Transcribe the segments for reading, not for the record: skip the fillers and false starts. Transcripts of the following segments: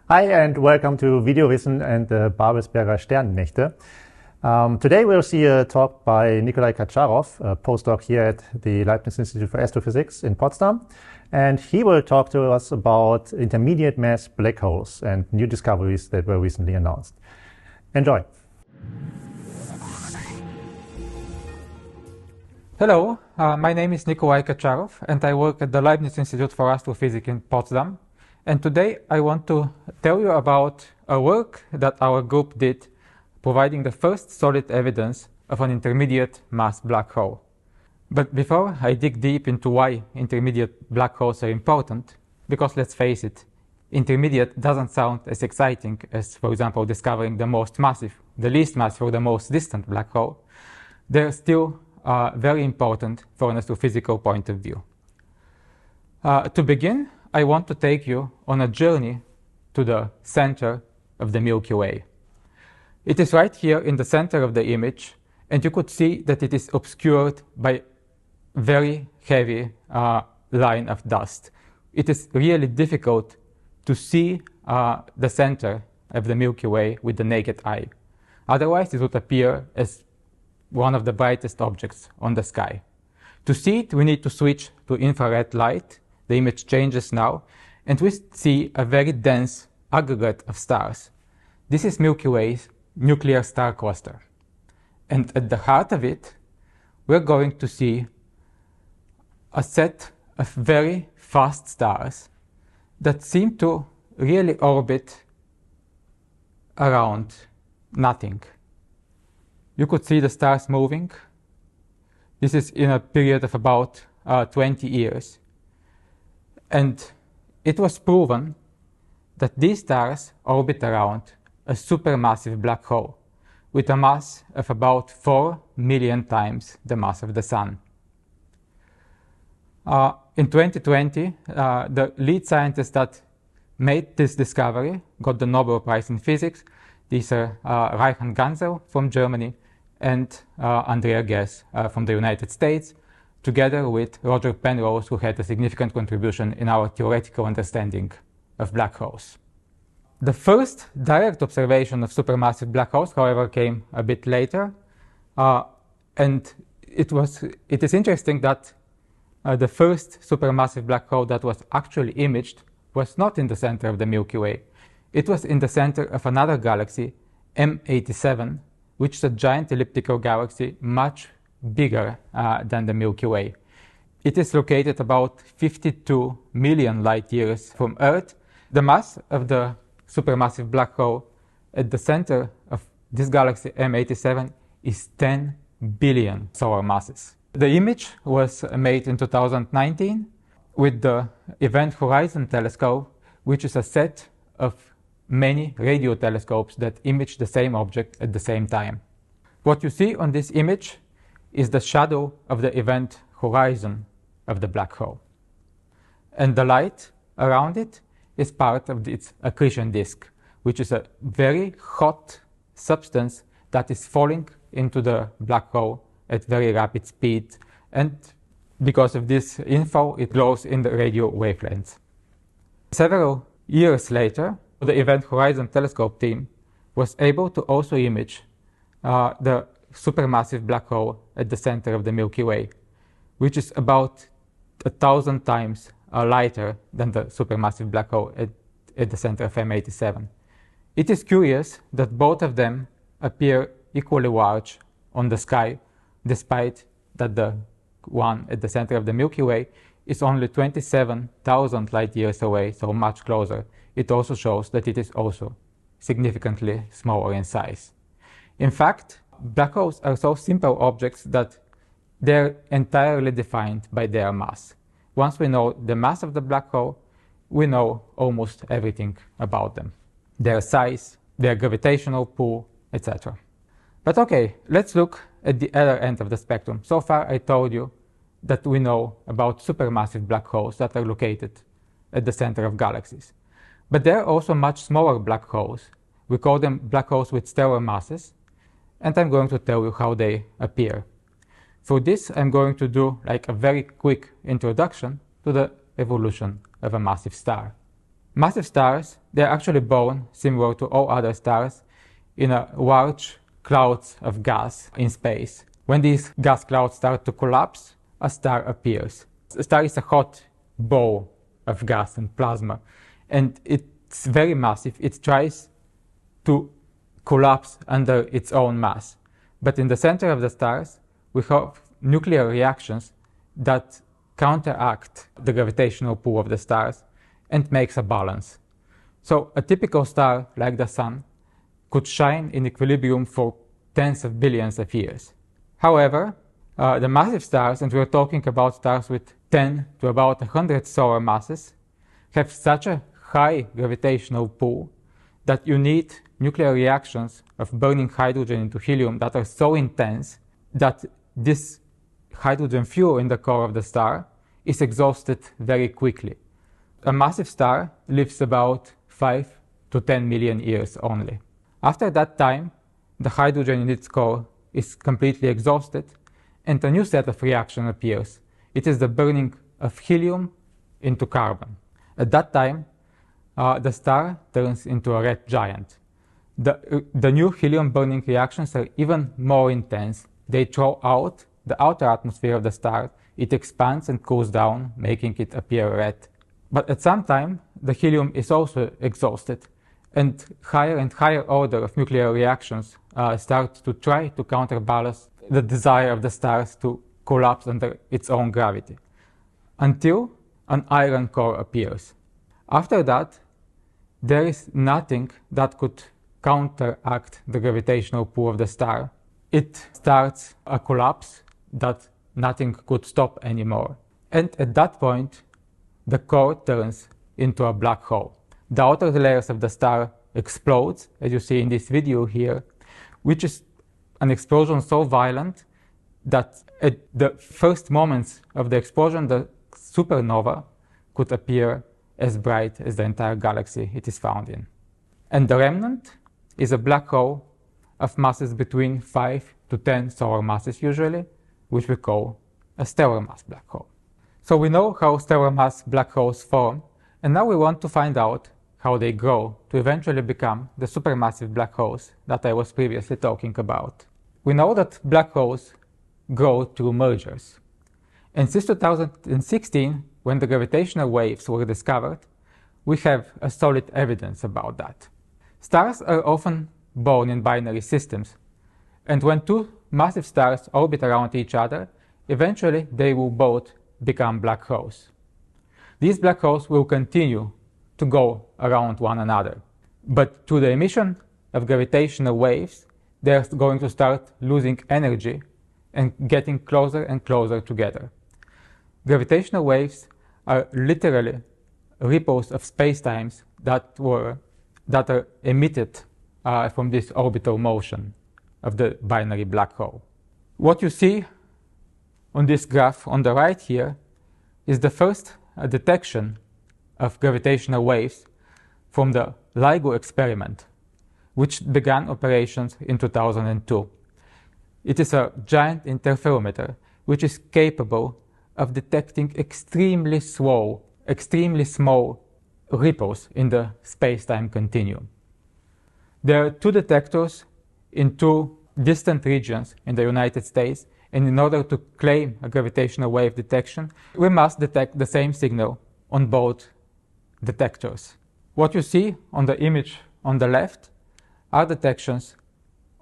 Hi and welcome to Videowissen and the Babelsberger Sternennächte. Today we'll see a talk by Nikolay Kacharov, a postdoc here at the Leibniz Institute for Astrophysics in Potsdam. And he will talk to us about intermediate mass black holes and new discoveries that were recently announced. Enjoy! Hello, my name is Nikolay Kacharov and I work at the Leibniz Institute for Astrophysics in Potsdam. And today I want to tell you about a work that our group did providing the first solid evidence of an intermediate mass black hole. But before I dig deep into why intermediate black holes are important, because let's face it, intermediate doesn't sound as exciting as, for example, discovering the most massive, the least massive or the most distant black hole, they're still very important from an astrophysical point of view. To begin, I want to take you on a journey to the center of the Milky Way. It is right here in the center of the image, and you could see that it is obscured by very heavy line of dust. It is really difficult to see the center of the Milky Way with the naked eye. Otherwise, it would appear as one of the brightest objects on the sky. To see it, we need to switch to infrared light. The image changes now, and we see a very dense aggregate of stars. This is Milky Way's nuclear star cluster. And at the heart of it, we're going to see a set of very fast stars that seem to really orbit around nothing. You could see the stars moving. This is in a period of about 20 years. And it was proven that these stars orbit around a supermassive black hole with a mass of about 4 million times the mass of the Sun. In 2020, the lead scientists that made this discovery got the Nobel Prize in Physics. These are Reichen Gansel from Germany and Andrea Ghez from the United States, together with Roger Penrose, who had a significant contribution in our theoretical understanding of black holes. The first direct observation of supermassive black holes, however, came a bit later, and it is interesting that the first supermassive black hole that was actually imaged was not in the center of the Milky Way. It was in the center of another galaxy, M87, which is a giant elliptical galaxy much bigger than the Milky Way. It is located about 52 million light years from Earth. The mass of the supermassive black hole at the center of this galaxy M87 is 10 billion solar masses. The image was made in 2019 with the Event Horizon telescope, which is a set of many radio telescopes that image the same object at the same time. What you see on this image is the shadow of the event horizon of the black hole. And the light around it is part of its accretion disk, which is a very hot substance that is falling into the black hole at very rapid speed. And because of this info, it glows in the radio wavelengths. Several years later, the Event Horizon telescope team was able to also image the supermassive black hole at the center of the Milky Way, which is about 1,000 times lighter than the supermassive black hole at the center of M87. It is curious that both of them appear equally large on the sky, despite that the one at the center of the Milky Way is only 27,000 light years away, so much closer. It also shows that it is also significantly smaller in size. In fact, black holes are so simple objects that they're entirely defined by their mass. Once we know the mass of the black hole, we know almost everything about them. Their size, their gravitational pull, etc. But okay, let's look at the other end of the spectrum. So far I told you that we know about supermassive black holes that are located at the center of galaxies. But there are also much smaller black holes. We call them black holes with stellar masses, and I'm going to tell you how they appear. For this, I'm going to do like a very quick introduction to the evolution of a massive star. Massive stars, they're actually born, similar to all other stars, in a large clouds of gas in space. When these gas clouds start to collapse, a star appears. A star is a hot ball of gas and plasma, and it's very massive. It tries to collapse under its own mass. But in the center of the stars, we have nuclear reactions that counteract the gravitational pull of the stars and makes a balance. So a typical star like the Sun could shine in equilibrium for tens of billions of years. However, the massive stars, and we're talking about stars with 10 to about 100 solar masses, have such a high gravitational pull that you need nuclear reactions of burning hydrogen into helium that are so intense that this hydrogen fuel in the core of the star is exhausted very quickly. A massive star lives about 5 to 10 million years only. After that time, the hydrogen in its core is completely exhausted, and a new set of reaction appears. It is the burning of helium into carbon. At that time, the star turns into a red giant. The new helium-burning reactions are even more intense. They throw out the outer atmosphere of the star. It expands and cools down, making it appear red. But at some time, the helium is also exhausted, and higher order of nuclear reactions start to try to counterbalance the desire of the stars to collapse under its own gravity, until an iron core appears. After that, there is nothing that could counteract the gravitational pull of the star. It starts a collapse that nothing could stop anymore. And at that point, the core turns into a black hole. The outer layers of the star explodes, as you see in this video here, which is an explosion so violent that at the first moments of the explosion, the supernova could appear as bright as the entire galaxy it is found in. And the remnant is a black hole of masses between 5 to 10 solar masses usually, which we call a stellar mass black hole. So we know how stellar mass black holes form, and now we want to find out how they grow to eventually become the supermassive black holes that I was previously talking about. We know that black holes grow through mergers. And since 2016, when the gravitational waves were discovered, we have a solid evidence about that. Stars are often born in binary systems, and when two massive stars orbit around each other, eventually they will both become black holes. These black holes will continue to go around one another, but through the emission of gravitational waves, they're going to start losing energy and getting closer and closer together. Gravitational waves are literally ripples of spacetimes that are emitted from this orbital motion of the binary black hole. What you see on this graph on the right here is the first detection of gravitational waves from the LIGO experiment, which began operations in 2002. It is a giant interferometer which is capable of detecting extremely small ripples in the space-time continuum. There are two detectors in two distant regions in the United States, and in order to claim a gravitational wave detection, we must detect the same signal on both detectors. What you see on the image on the left are detections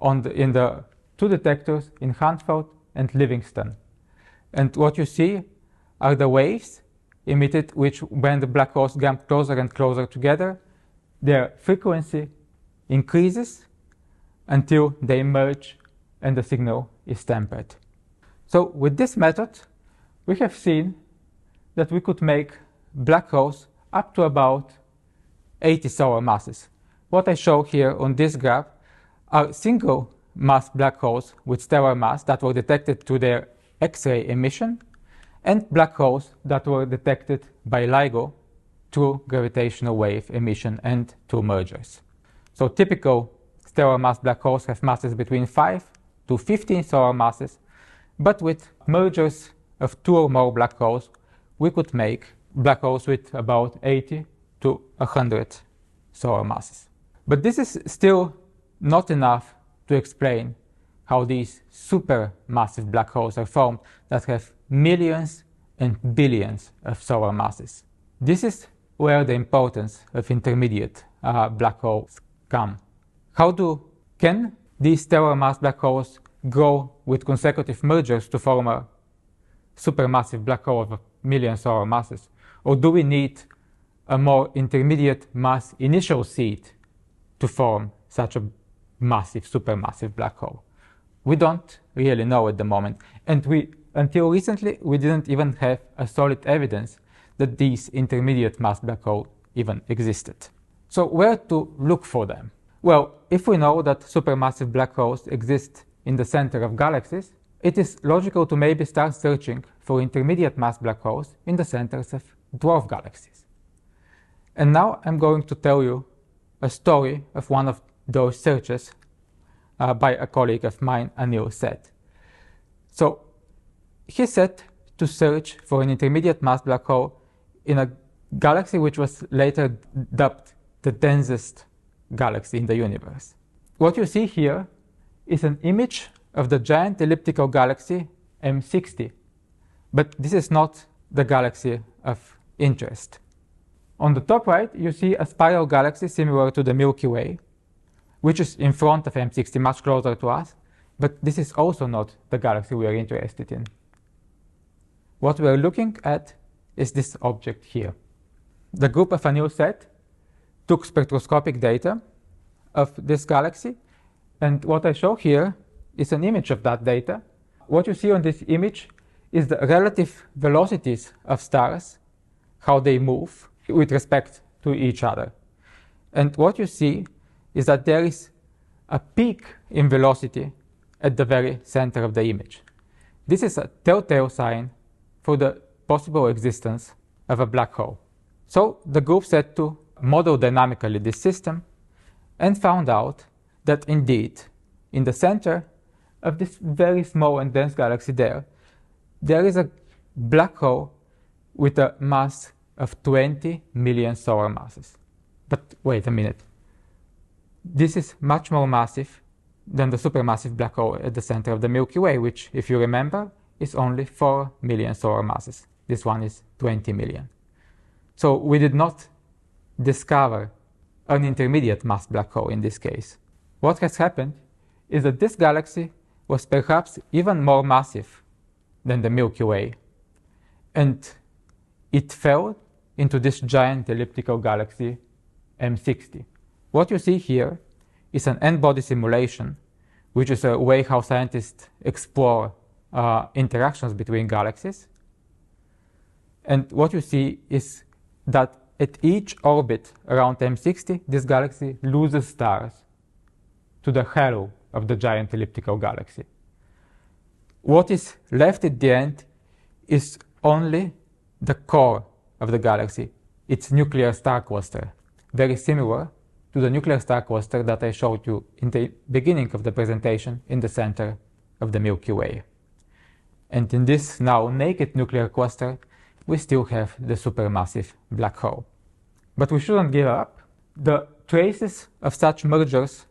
in the two detectors in Hanford and Livingston. And what you see are the waves emitted, which when the black holes get closer and closer together, their frequency increases until they merge and the signal is tempered. So with this method, we have seen that we could make black holes up to about 80 solar masses. What I show here on this graph are single mass black holes with stellar mass that were detected through their X-ray emission, and black holes that were detected by LIGO through gravitational wave emission and through mergers. So typical stellar mass black holes have masses between 5 to 15 solar masses, but with mergers of 2 or more black holes, we could make black holes with about 80 to 100 solar masses. But this is still not enough to explain how these supermassive black holes are formed that have millions and billions of solar masses. This is where the importance of intermediate black holes come. Can these stellar mass black holes grow with consecutive mergers to form a supermassive black hole of a million solar masses? Or do we need a more intermediate mass initial seed to form such a massive, supermassive black hole? We don't really know at the moment. And until recently, we didn't even have a solid evidence that these intermediate mass black holes even existed. So where to look for them? Well, if we know that supermassive black holes exist in the center of galaxies, it is logical to maybe start searching for intermediate mass black holes in the centers of dwarf galaxies. And now I'm going to tell you a story of one of those searches by a colleague of mine, Anil Seth. So he set to search for an intermediate mass black hole in a galaxy which was later dubbed the densest galaxy in the universe. What you see here is an image of the giant elliptical galaxy M60, but this is not the galaxy of interest. On the top right, you see a spiral galaxy similar to the Milky Way, which is in front of M60, much closer to us, but this is also not the galaxy we are interested in. What we are looking at is this object here. The group of Anil Seth took spectroscopic data of this galaxy, and what I show here is an image of that data. What you see on this image is the relative velocities of stars, how they move with respect to each other. And what you see is that there is a peak in velocity at the very center of the image. This is a telltale sign for the possible existence of a black hole. So the group set to model dynamically this system and found out that indeed, in the center of this very small and dense galaxy there is a black hole with a mass of 20 million solar masses. But wait a minute. This is much more massive than the supermassive black hole at the center of the Milky Way, which, if you remember, is only 4 million solar masses. This one is 20 million. So we did not discover an intermediate mass black hole in this case. What has happened is that this galaxy was perhaps even more massive than the Milky Way, and it fell into this giant elliptical galaxy M60. What you see here is an n-body simulation, which is a way how scientists explore interactions between galaxies. And what you see is that at each orbit around M60, this galaxy loses stars to the halo of the giant elliptical galaxy. What is left at the end is only the core of the galaxy, its nuclear star cluster, very similar to the nuclear star cluster that I showed you in the beginning of the presentation in the center of the Milky Way. And in this now naked nuclear cluster, we still have the supermassive black hole. But we shouldn't give up. The traces of such mergers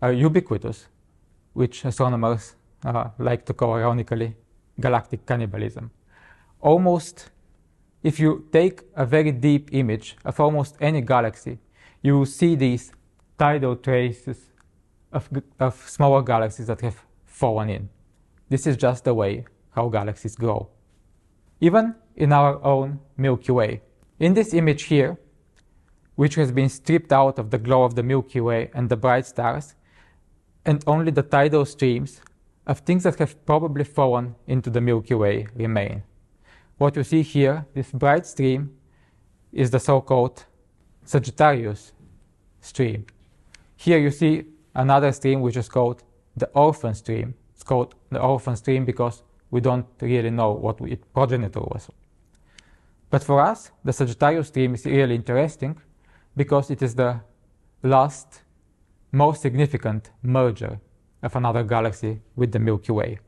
are ubiquitous, which astronomers like to call ironically galactic cannibalism. Almost, if you take a very deep image of almost any galaxy, you will see these tidal traces of smaller galaxies that have fallen in. This is just the way how galaxies grow. Even in our own Milky Way. In this image here, which has been stripped out of the glow of the Milky Way and the bright stars, and only the tidal streams of things that have probably fallen into the Milky Way remain. What you see here, this bright stream, is the so-called Sagittarius stream. Here you see another stream which is called the orphan stream. It's called the orphan stream because we don't really know what its progenitor was. But for us, the Sagittarius stream is really interesting because it is the last, most significant merger of another galaxy with the Milky Way.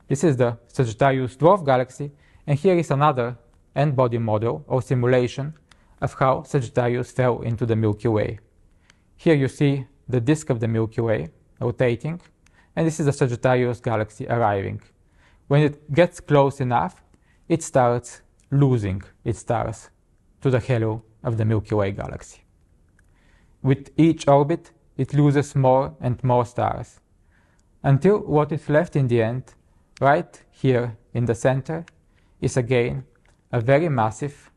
This is the Sagittarius dwarf galaxy, and here is another n-body model or simulation of how Sagittarius fell into the Milky Way. Here you see the disk of the Milky Way rotating, and this is the Sagittarius galaxy arriving. When it gets close enough, it starts losing its stars to the halo of the Milky Way galaxy. With each orbit, it loses more and more stars, until what is left in the end, right here in the center, is again a very massive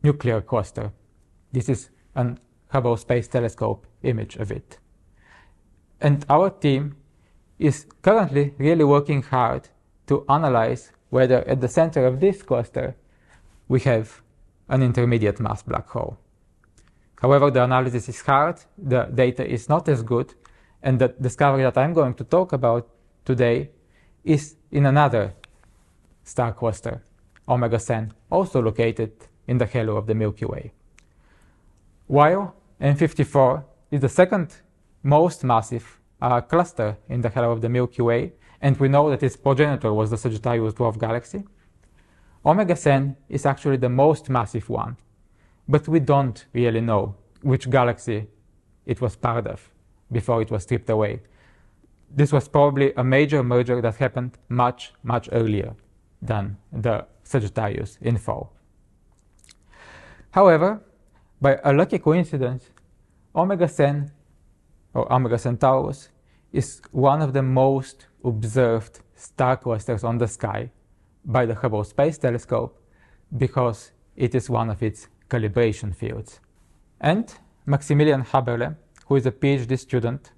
nuclear cluster. This is a Hubble Space Telescope image of it. And our team is currently really working hard to analyze whether at the center of this cluster we have an intermediate mass black hole. However, the analysis is hard, the data is not as good, and the discovery that I'm going to talk about today is in another star cluster, Omega Cen, also located in the halo of the Milky Way. While M54 is the second most massive cluster in the halo of the Milky Way, and we know that its progenitor was the Sagittarius dwarf galaxy, Omega Cen is actually the most massive one, but we don't really know which galaxy it was part of before it was stripped away. This was probably a major merger that happened much, much earlier than the Sagittarius info. However, by a lucky coincidence, Omega Cen, or Omega Centaurus, is one of the most observed star clusters on the sky by the Hubble Space Telescope because it is one of its calibration fields. And Maximilian Haberle, who is a PhD student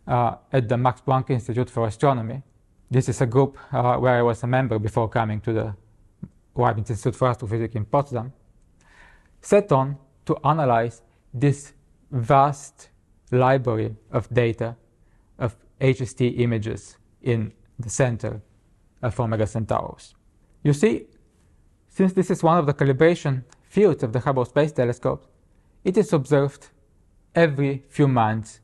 at the Max Planck Institute for Astronomy, this is a group where I was a member before coming to the Leibniz Institute for Astrophysics in Potsdam, set on to analyze this vast library of data of HST images in the center of Omega Centaurus. You see, since this is one of the calibration fields of the Hubble Space Telescope, it is observed every few months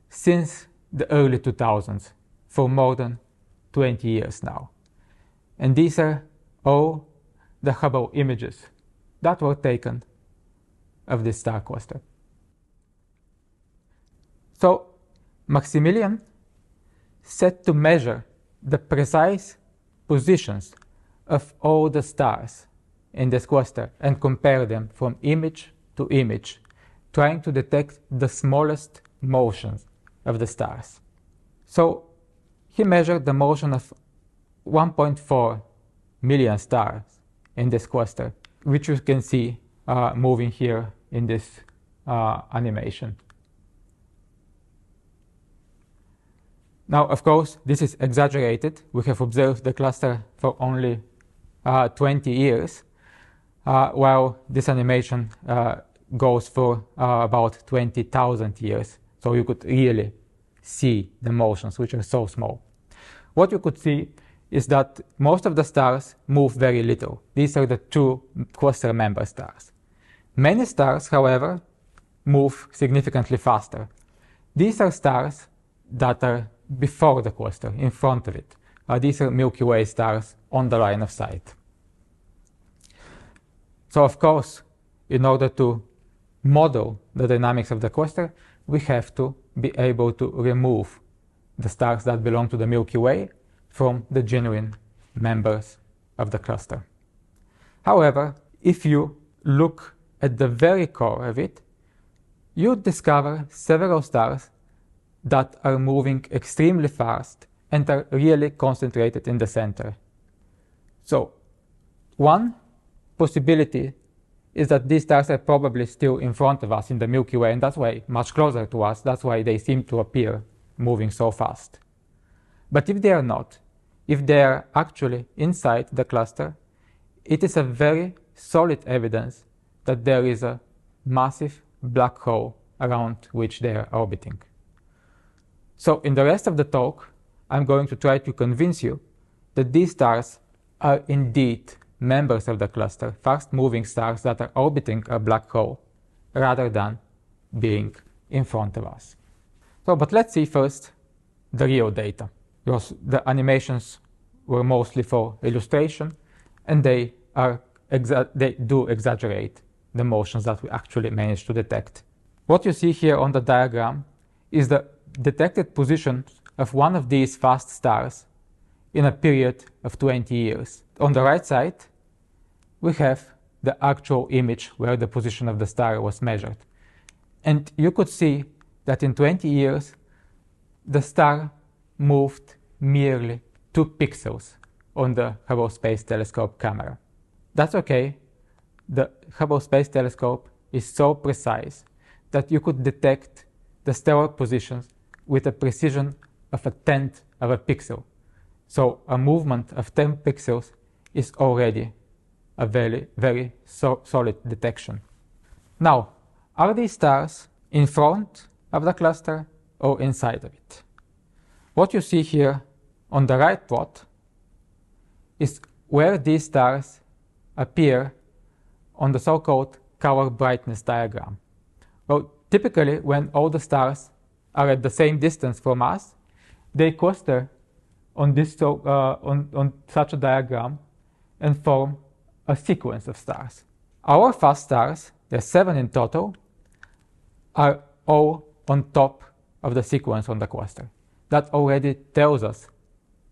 since the early 2000s for more than 20 years now. And these are all the Hubble images that were taken of this star cluster. So Maximilian set to measure the precise positions of all the stars in this cluster and compare them from image to image, trying to detect the smallest motions of the stars. So he measured the motion of 1.4 million stars in this cluster, which you can see moving here in this animation. Now, of course, this is exaggerated. We have observed the cluster for only 20 years, while this animation goes for about 20,000 years. So you could really see the motions, which are so small. What you could see is that most of the stars move very little. These are the two cluster member stars. Many stars, however, move significantly faster. These are stars that are before the cluster, in front of it. These are Milky Way stars on the line of sight. So, of course, in order to model the dynamics of the cluster, we have to be able to remove the stars that belong to the Milky Way from the genuine members of the cluster. However, if you look at the very core of it, you discover several stars that are moving extremely fast and are really concentrated in the center. So, one possibility is that these stars are probably still in front of us in the Milky Way, and that's why much closer to us, that's why they seem to appear moving so fast. But if they are not, if they are actually inside the cluster, it is a very solid evidence that there is a massive black hole around which they are orbiting. So in the rest of the talk, I'm going to try to convince you that these stars are indeed members of the cluster, fast-moving stars that are orbiting a black hole, rather than being in front of us. So, but let's see first the real data, because the animations were mostly for illustration, and they do exaggerate the motions that we actually managed to detect. What you see here on the diagram is the detected position of one of these fast stars in a period of 20 years. On the right side, we have the actual image where the position of the star was measured. And you could see that in 20 years, the star moved merely 2 pixels on the Hubble Space Telescope camera. That's okay. The Hubble Space Telescope is so precise that you could detect the stellar positions with a precision of a tenth of a pixel. So a movement of 10 pixels is already a very, very solid detection. Now, are these stars in front of the cluster or inside of it? What you see here on the right plot is where these stars appear on the so-called color brightness diagram. Well, typically, when all the stars are at the same distance from us, they cluster on such a diagram and form a sequence of stars. Our fast stars, there's 7 in total, are all on top of the sequence on the cluster. That already tells us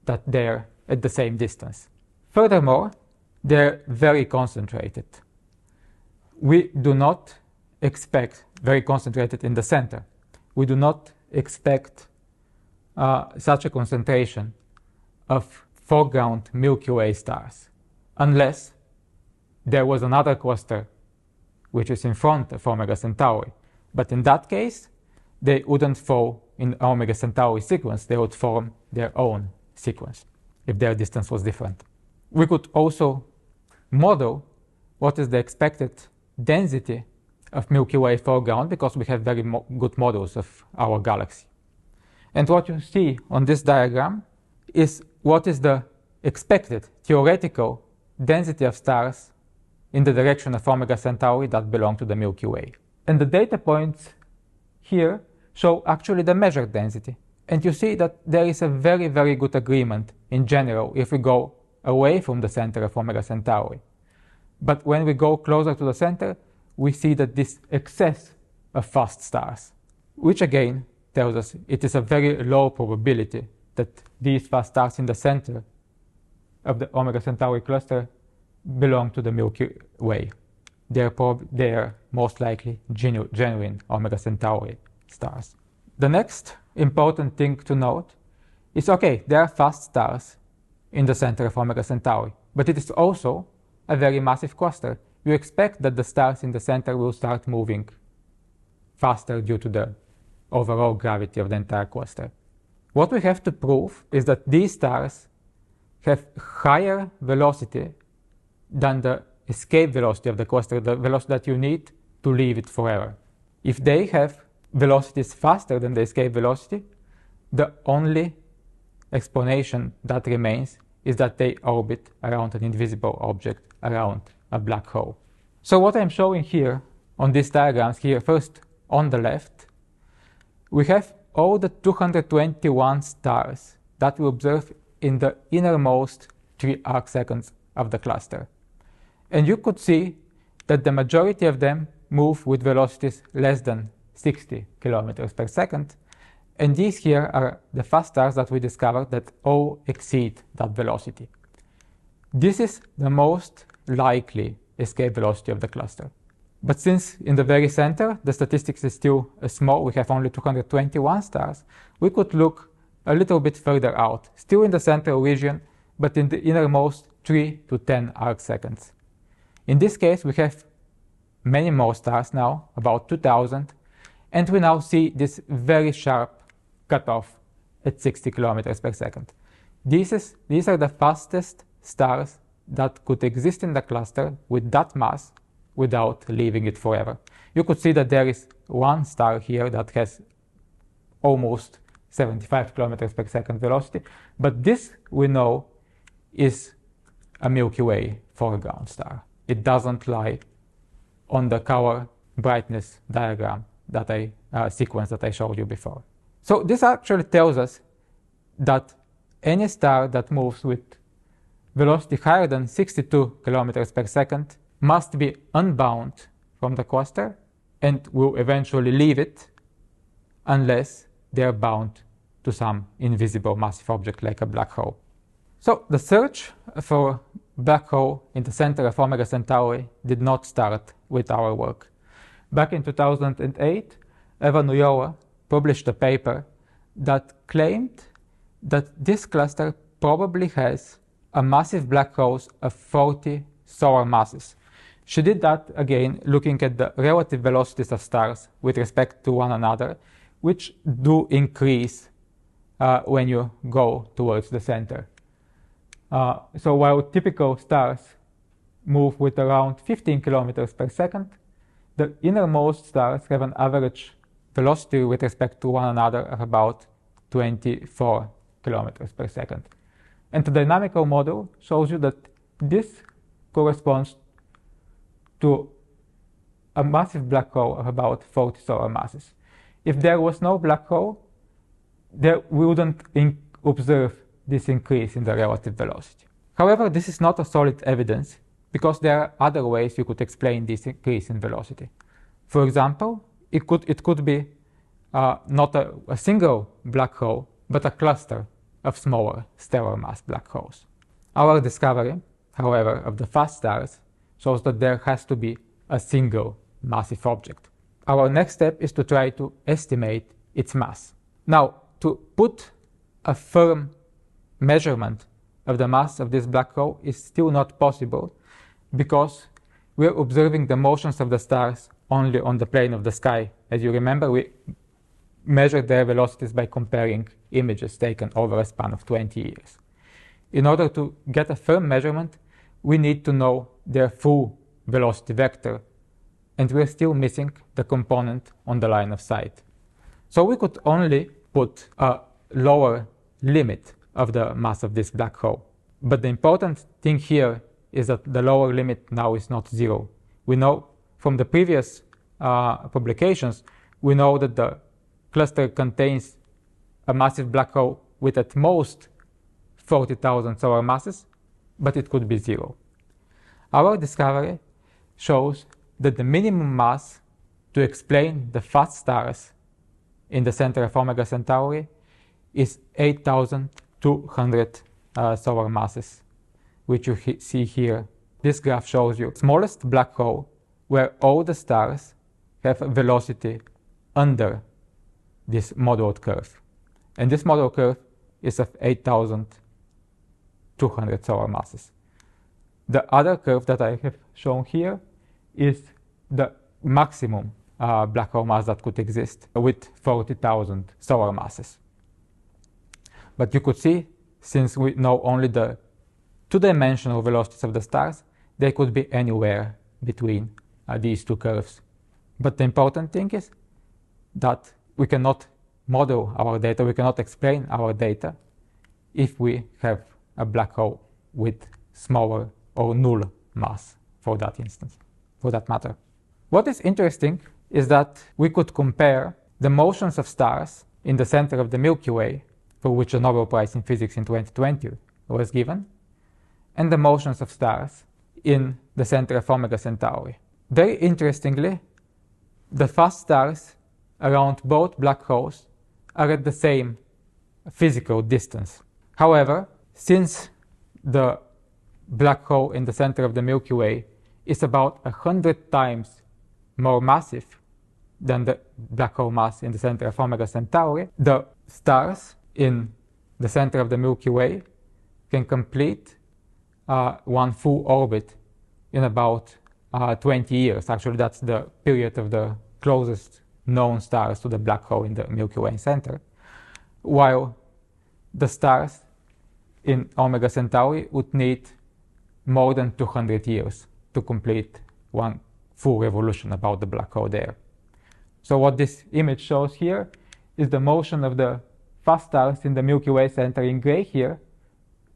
that they're at the same distance. Furthermore, they're very concentrated. We do not expect very concentrated in the center. We do not expect such a concentration of foreground Milky Way stars unless there was another cluster which is in front of Omega Centauri. But in that case, they wouldn't fall in Omega Centauri sequence. They would form their own sequence if their distance was different. We could also model what is the expected density of Milky Way foreground because we have very good models of our galaxy. And what you see on this diagram is what is the expected theoretical density of stars in the direction of Omega Centauri that belong to the Milky Way. And the data points here show actually the measured density. And you see that there is a very, very good agreement in general if we go away from the center of Omega Centauri. But when we go closer to the center, we see that this excess of fast stars, which again tells us it is a very low probability that these fast stars in the center of the Omega Centauri cluster belong to the Milky Way. They are most likely genuine Omega Centauri stars. The next important thing to note is, okay, there are fast stars in the center of Omega Centauri, but it is also a very massive cluster. You expect that the stars in the center will start moving faster due to the overall gravity of the entire cluster. What we have to prove is that these stars have higher velocity than the escape velocity of the cluster, the velocity that you need to leave it forever. If they have velocities faster than the escape velocity, the only explanation that remains is that they orbit around an invisible object, around a black hole. So what I'm showing here on these diagrams here, first on the left, we have all the 221 stars that we observe in the innermost 3 arcseconds of the cluster. And you could see that the majority of them move with velocities less than 60 kilometers per second. And these here are the fast stars that we discovered that all exceed that velocity. This is the most likely escape velocity of the cluster. But since in the very center the statistics is still small, we have only 221 stars, we could look a little bit further out, still in the central region, but in the innermost 3 to 10 arcseconds. In this case, we have many more stars now, about 2,000, and we now see this very sharp cutoff at 60 kilometers per second. These are the fastest stars that could exist in the cluster with that mass without leaving it forever. You could see that there is one star here that has almost 75 kilometers per second velocity, but this we know is a Milky Way foreground star. It doesn't lie on the color brightness diagram that sequence that I showed you before. So this actually tells us that any star that moves with velocity higher than 62 kilometers per second must be unbound from the cluster and will eventually leave it unless they are bound to some invisible massive object like a black hole. So the search for black hole in the center of Omega Centauri did not start with our work. Back in 2008, Eva Nujoa published a paper that claimed that this cluster probably has a massive black holes of 40 solar masses. She did that again looking at the relative velocities of stars with respect to one another, which do increase when you go towards the center. So while typical stars move with around 15 kilometers per second, the innermost stars have an average velocity with respect to one another of about 24 kilometers per second. And the dynamical model shows you that this corresponds to a massive black hole of about 40 solar masses. If there was no black hole, we wouldn't observe this increase in the relative velocity. However, this is not a solid evidence because there are other ways you could explain this increase in velocity. For example, it could be not a single black hole, but a cluster of smaller stellar mass black holes. Our discovery, however, of the fast stars shows that there has to be a single massive object. Our next step is to try to estimate its mass. Now, to put a firm measurement of the mass of this black hole is still not possible because we're observing the motions of the stars only on the plane of the sky. As you remember, we measured their velocities by comparing images taken over a span of 20 years. In order to get a firm measurement, we need to know their full velocity vector, and we're still missing the component on the line of sight. So we could only put a lower limit of the mass of this black hole. But the important thing here is that the lower limit now is not zero. We know from the previous publications, we know that the cluster contains a massive black hole with at most 40,000 solar masses, but it could be zero. Our discovery shows that the minimum mass to explain the fast stars in the center of Omega Centauri is 8,200 solar masses, which you see here. This graph shows you the smallest black hole where all the stars have a velocity under this modeled curve. And this model curve is of 8,200 solar masses. The other curve that I have shown here is the maximum black hole mass that could exist with 40,000 solar masses. But you could see, since we know only the two-dimensional velocities of the stars, they could be anywhere between these two curves. But the important thing is that we cannot model our data, we cannot explain our data if we have a black hole with smaller or null mass for that instance, for that matter. What is interesting is that we could compare the motions of stars in the center of the Milky Way, for which a Nobel Prize in Physics in 2020 was given, and the motions of stars in the center of Omega Centauri. Very interestingly, the fast stars around both black holes are at the same physical distance. However, since the black hole in the center of the Milky Way is about 100 times more massive than the black hole mass in the center of Omega Centauri, the stars in the center of the Milky Way can complete one full orbit in about 20 years. Actually, that's the period of the closest known stars to the black hole in the Milky Way center, while the stars in Omega Centauri would need more than 200 years to complete one full revolution about the black hole there. So what this image shows here is the motion of the fast stars in the Milky Way center in gray here,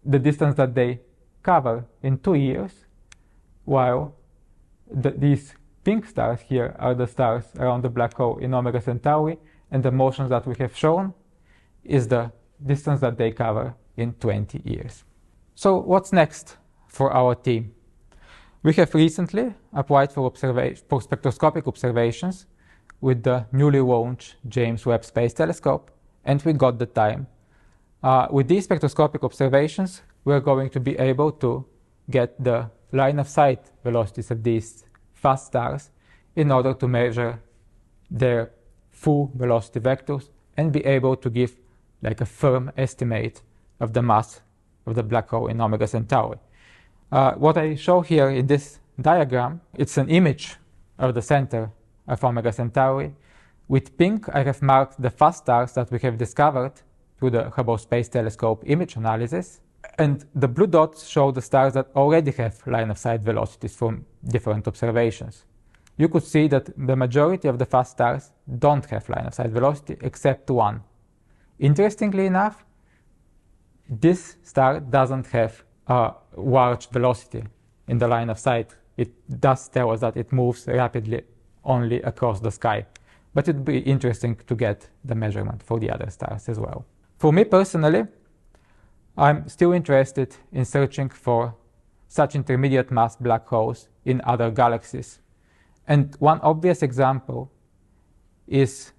the distance that they cover in 2 years, while these pink stars here are the stars around the black hole in Omega Centauri, and the motions that we have shown is the distance that they cover in 20 years. So what's next for our team? We have recently applied for spectroscopic observations with the newly launched James Webb Space Telescope, and we got the time. With these spectroscopic observations, we're going to be able to get the line of sight velocities of these fast stars in order to measure their full velocity vectors and be able to give like a firm estimate of the mass of the black hole in Omega Centauri. What I show here in this diagram, it's an image of the center of Omega Centauri. With pink, I have marked the fast stars that we have discovered through the Hubble Space Telescope image analysis. And the blue dots show the stars that already have line-of-sight velocities from different observations. You could see that the majority of the fast stars don't have line-of-sight velocity except one. Interestingly enough, this star doesn't have a large velocity in the line of sight. It does tell us that it moves rapidly only across the sky. But it would be interesting to get the measurement for the other stars as well. For me personally, I'm still interested in searching for such intermediate mass black holes in other galaxies. And one obvious example is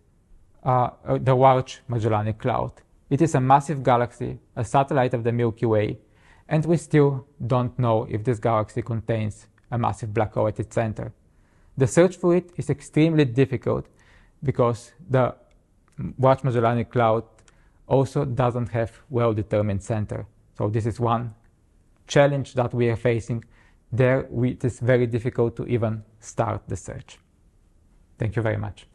the Large Magellanic Cloud. It is a massive galaxy, a satellite of the Milky Way, and we still don't know if this galaxy contains a massive black hole at its center. The search for it is extremely difficult because the Large Magellanic Cloud also doesn't have well-determined center. So this is one challenge that we are facing. It is very difficult to even start the search. Thank you very much.